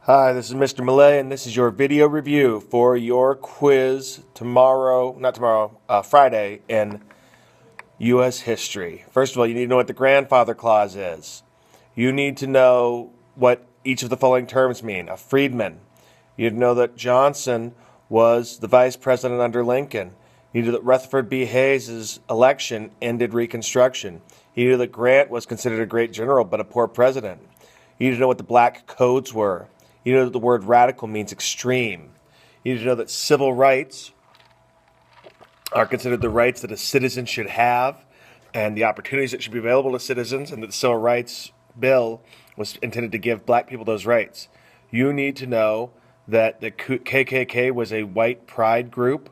Hi, this is Mr. Malay, and this is your video review for your quiz Friday in U.S. history. First of all, you need to know what the grandfather clause is. You need to know what each of the following terms mean. A freedman. You need to know that Johnson was the vice president under Lincoln. You need to know that Rutherford B. Hayes' election ended Reconstruction. You knew that Grant was considered a great general but a poor president. You need to know what the black codes were. You know that the word radical means extreme. You need to know that civil rights are considered the rights that a citizen should have and the opportunities that should be available to citizens, and that the Civil Rights Bill was intended to give black people those rights. You need to know that the KKK was a white pride group,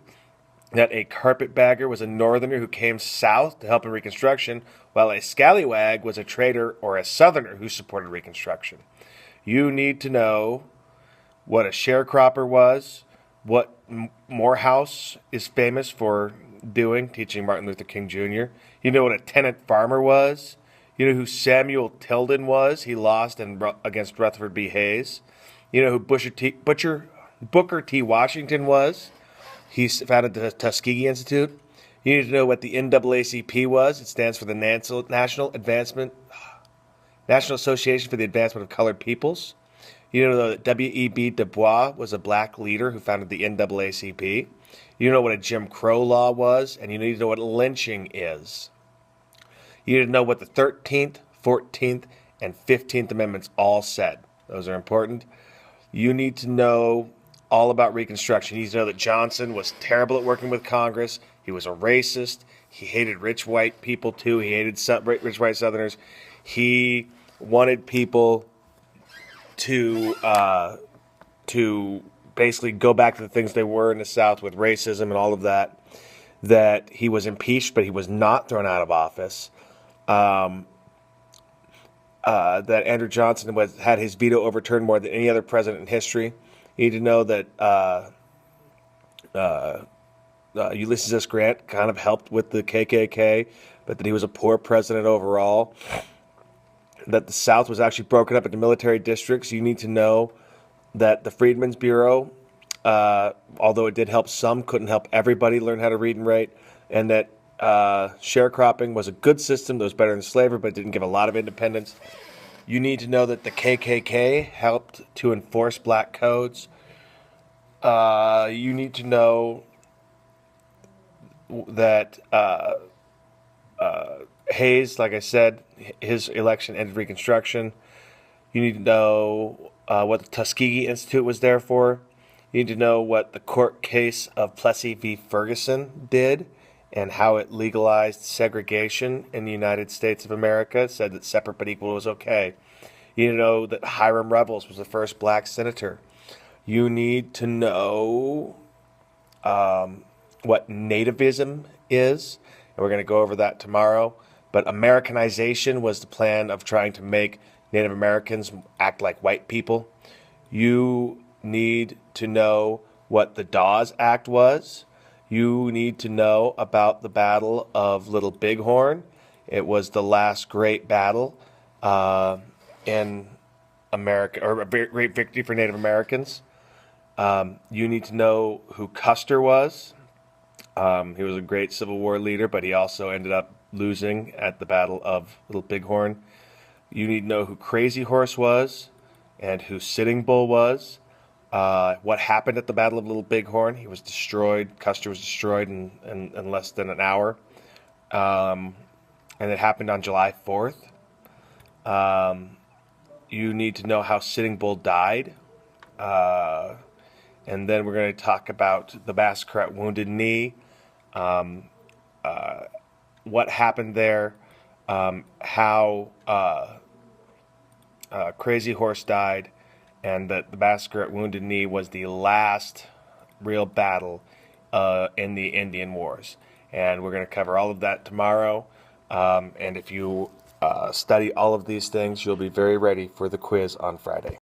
that a carpetbagger was a northerner who came south to help in Reconstruction, while a scallywag was a traitor or a southerner who supported Reconstruction. You need to know what a sharecropper was, what Morehouse is famous for doing, teaching Martin Luther King Jr. You know what a tenant farmer was. You know who Samuel Tilden was. He lost against Rutherford B. Hayes. You know who Booker T. Washington was. He founded the Tuskegee Institute. You need to know what the NAACP was. It stands for the National Association for the Advancement of Colored Peoples. You know that W.E.B. Du Bois was a black leader who founded the NAACP. You know what a Jim Crow law was, and you need to know what lynching is. You need to know what the 13th, 14th, and 15th Amendments all said. Those are important. You need to know all about Reconstruction. You need to know that Johnson was terrible at working with Congress. He was a racist. He hated rich white people, too. He hated rich white Southerners. He wanted people to basically go back to the things they were in the South with racism and all of that. That he was impeached, but he was not thrown out of office. That Andrew Johnson had his veto overturned more than any other president in history. You need to know that Ulysses S. Grant kind of helped with the KKK, but that he was a poor president overall. That the South was actually broken up into military districts. You need to know that the Freedmen's Bureau, although it did help some, couldn't help everybody learn how to read and write, and that sharecropping was a good system that was better than slavery, but it didn't give a lot of independence. You need to know that the KKK helped to enforce black codes. You need to know that Hayes, like I said, his election ended Reconstruction. You need to know what the Tuskegee Institute was there for. You need to know what the court case of Plessy v. Ferguson did and how it legalized segregation in the United States of America. It said that separate but equal was okay. You need to know that Hiram Revels was the first black senator. You need to know what nativism is, and we're going to go over that tomorrow. But Americanization was the plan of trying to make Native Americans act like white people. You need to know what the Dawes Act was. You need to know about the Battle of Little Bighorn. It was the last great battle in America, or a great victory for Native Americans. You need to know who Custer was. He was a great Civil War leader, but he also ended up losing at the Battle of Little Bighorn. You need to know who Crazy Horse was and who Sitting Bull was. What happened at the Battle of Little Bighorn? He was destroyed. Custer was destroyed in less than an hour. And it happened on July 4th. You need to know how Sitting Bull died. And then we're going to talk about the massacre at Wounded Knee. What happened there, how Crazy Horse died, and that the massacre at Wounded Knee was the last real battle in the Indian Wars. And we're going to cover all of that tomorrow. And if you study all of these things, you'll be very ready for the quiz on Friday.